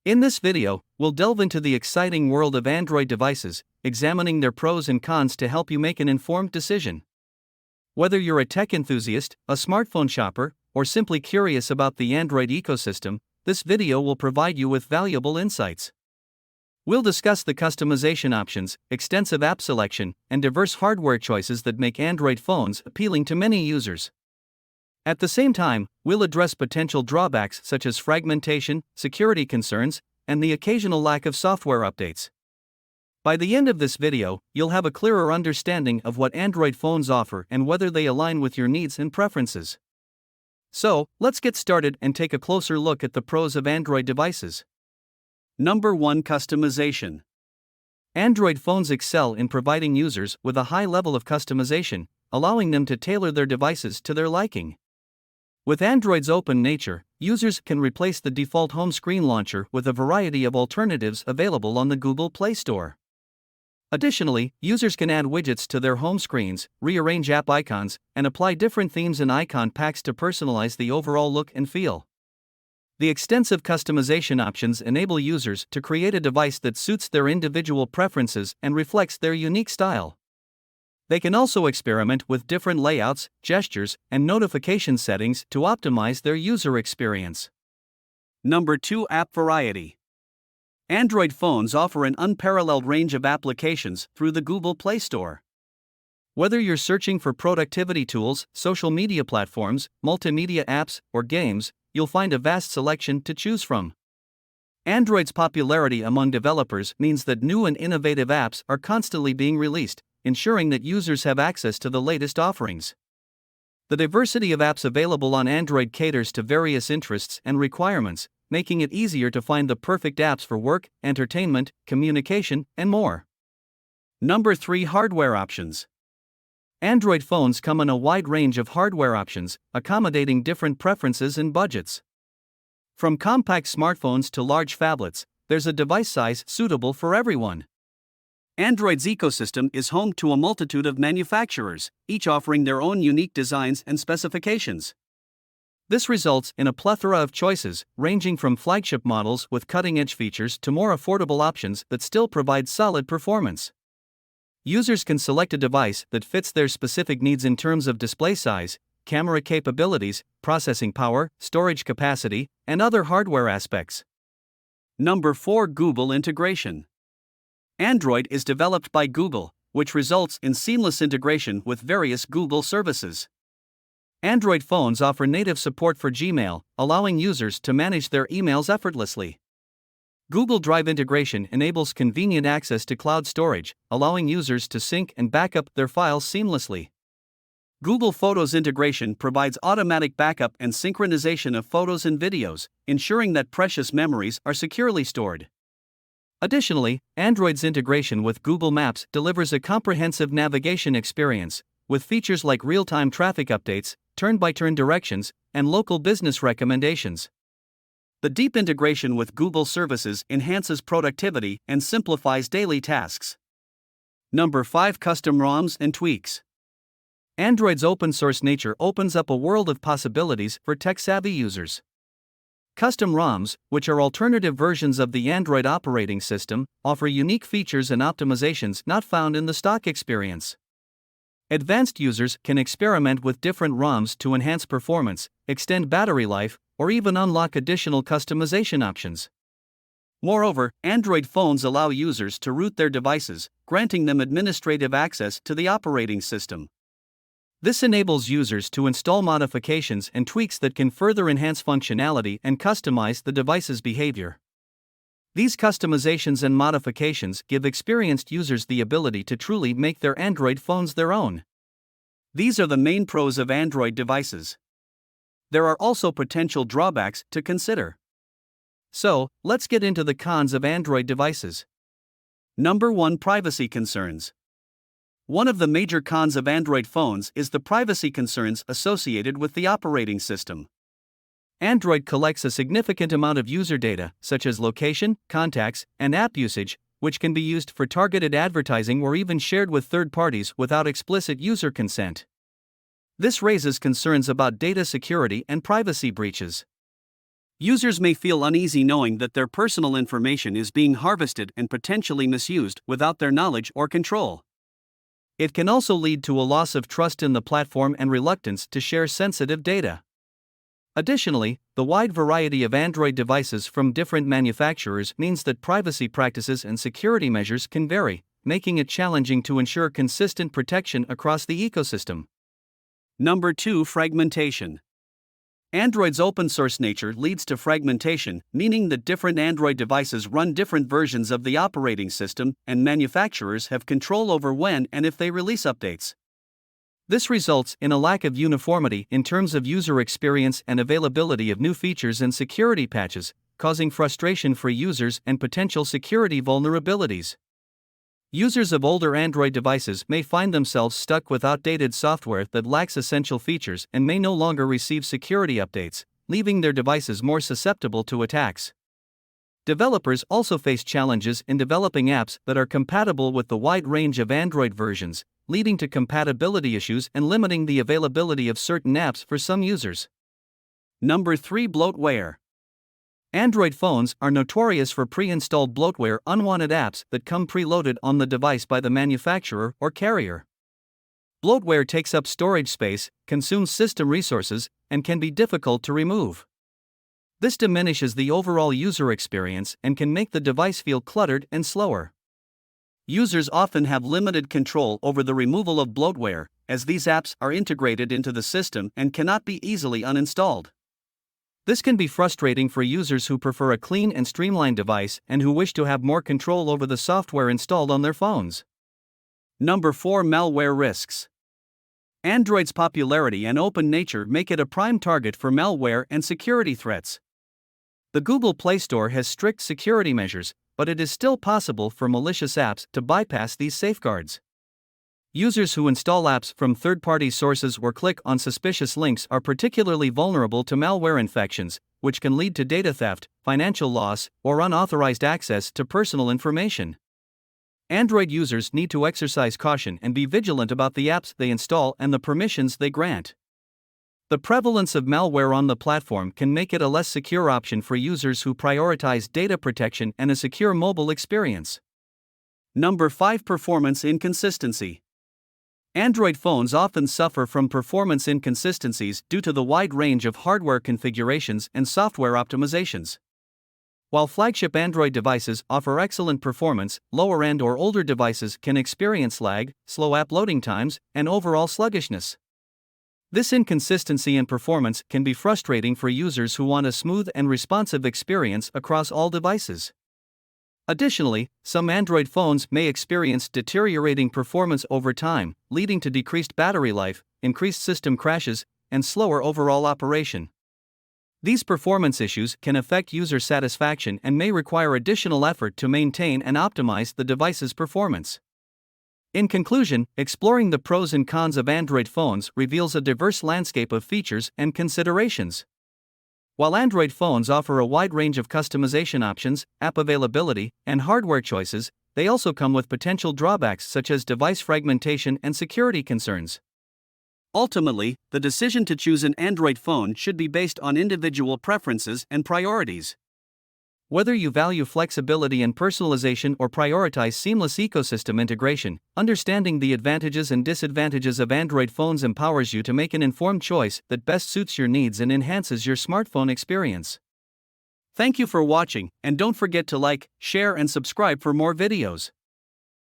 In this video, we'll delve into the exciting world of Android devices, examining their pros and cons to help you make an informed decision. Whether you're a tech enthusiast, a smartphone shopper, or simply curious about the Android ecosystem, this video will provide you with valuable insights. We'll discuss the customization options, extensive app selection, and diverse hardware choices that make Android phones appealing to many users. At the same time, we'll address potential drawbacks such as fragmentation, security concerns, and the occasional lack of software updates. By the end of this video, you'll have a clearer understanding of what Android phones offer and whether they align with your needs and preferences. So, let's get started and take a closer look at the pros of Android devices. Number 1. Customization. Android phones excel in providing users with a high level of customization, allowing them to tailor their devices to their liking. With Android's open nature, users can replace the default home screen launcher with a variety of alternatives available on the Google Play Store. Additionally, users can add widgets to their home screens, rearrange app icons, and apply different themes and icon packs to personalize the overall look and feel. The extensive customization options enable users to create a device that suits their individual preferences and reflects their unique style. They can also experiment with different layouts, gestures, and notification settings to optimize their user experience. Number 2. App variety. Android phones offer an unparalleled range of applications through the Google Play Store. Whether you're searching for productivity tools, social media platforms, multimedia apps, or games, you'll find a vast selection to choose from. Android's popularity among developers means that new and innovative apps are constantly being released, ensuring that users have access to the latest offerings. The diversity of apps available on Android caters to various interests and requirements, making it easier to find the perfect apps for work, entertainment, communication, and more. Number 3. Hardware options. Android phones come in a wide range of hardware options, accommodating different preferences and budgets. From compact smartphones to large phablets, there's a device size suitable for everyone. Android's ecosystem is home to a multitude of manufacturers, each offering their own unique designs and specifications. This results in a plethora of choices, ranging from flagship models with cutting-edge features to more affordable options that still provide solid performance. Users can select a device that fits their specific needs in terms of display size, camera capabilities, processing power, storage capacity, and other hardware aspects. Number 4. Google integration. Android is developed by Google, which results in seamless integration with various Google services. Android phones offer native support for Gmail, allowing users to manage their emails effortlessly. Google Drive integration enables convenient access to cloud storage, allowing users to sync and backup their files seamlessly. Google Photos integration provides automatic backup and synchronization of photos and videos, ensuring that precious memories are securely stored. Additionally, Android's integration with Google Maps delivers a comprehensive navigation experience, with features like real-time traffic updates, turn-by-turn directions, and local business recommendations. The deep integration with Google services enhances productivity and simplifies daily tasks. Number 5. Custom ROMs and tweaks. Android's open-source nature opens up a world of possibilities for tech-savvy users. Custom ROMs, which are alternative versions of the Android operating system, offer unique features and optimizations not found in the stock experience. Advanced users can experiment with different ROMs to enhance performance, extend battery life, or even unlock additional customization options. Moreover, Android phones allow users to root their devices, granting them administrative access to the operating system. This enables users to install modifications and tweaks that can further enhance functionality and customize the device's behavior. These customizations and modifications give experienced users the ability to truly make their Android phones their own. These are the main pros of Android devices. There are also potential drawbacks to consider. So, let's get into the cons of Android devices. Number 1. Privacy concerns. One of the major cons of Android phones is the privacy concerns associated with the operating system. Android collects a significant amount of user data, such as location, contacts, and app usage, which can be used for targeted advertising or even shared with third parties without explicit user consent. This raises concerns about data security and privacy breaches. Users may feel uneasy knowing that their personal information is being harvested and potentially misused without their knowledge or control. It can also lead to a loss of trust in the platform and reluctance to share sensitive data. Additionally, the wide variety of Android devices from different manufacturers means that privacy practices and security measures can vary, making it challenging to ensure consistent protection across the ecosystem. Number 2. Fragmentation. Android's open-source nature leads to fragmentation, meaning that different Android devices run different versions of the operating system, and manufacturers have control over when and if they release updates. This results in a lack of uniformity in terms of user experience and availability of new features and security patches, causing frustration for users and potential security vulnerabilities. Users of older Android devices may find themselves stuck with outdated software that lacks essential features and may no longer receive security updates, leaving their devices more susceptible to attacks. Developers also face challenges in developing apps that are compatible with the wide range of Android versions, leading to compatibility issues and limiting the availability of certain apps for some users. Number 3. Bloatware. Android phones are notorious for pre-installed bloatware, unwanted apps that come preloaded on the device by the manufacturer or carrier. Bloatware takes up storage space, consumes system resources, and can be difficult to remove. This diminishes the overall user experience and can make the device feel cluttered and slower. Users often have limited control over the removal of bloatware, as these apps are integrated into the system and cannot be easily uninstalled. This can be frustrating for users who prefer a clean and streamlined device and who wish to have more control over the software installed on their phones. Number 4. Malware risks. Android's popularity and open nature make it a prime target for malware and security threats. The Google Play Store has strict security measures, but it is still possible for malicious apps to bypass these safeguards. Users who install apps from third-party sources or click on suspicious links are particularly vulnerable to malware infections, which can lead to data theft, financial loss, or unauthorized access to personal information. Android users need to exercise caution and be vigilant about the apps they install and the permissions they grant. The prevalence of malware on the platform can make it a less secure option for users who prioritize data protection and a secure mobile experience. Number 5. Performance inconsistency. Android phones often suffer from performance inconsistencies due to the wide range of hardware configurations and software optimizations. While flagship Android devices offer excellent performance, lower-end or older devices can experience lag, slow app loading times, and overall sluggishness. This inconsistency in performance can be frustrating for users who want a smooth and responsive experience across all devices. Additionally, some Android phones may experience deteriorating performance over time, leading to decreased battery life, increased system crashes, and slower overall operation. These performance issues can affect user satisfaction and may require additional effort to maintain and optimize the device's performance. In conclusion, exploring the pros and cons of Android phones reveals a diverse landscape of features and considerations. While Android phones offer a wide range of customization options, app availability, and hardware choices, they also come with potential drawbacks such as device fragmentation and security concerns. Ultimately, the decision to choose an Android phone should be based on individual preferences and priorities. Whether you value flexibility and personalization or prioritize seamless ecosystem integration, understanding the advantages and disadvantages of Android phones empowers you to make an informed choice that best suits your needs and enhances your smartphone experience. Thank you for watching, and don't forget to like, share, and subscribe for more videos.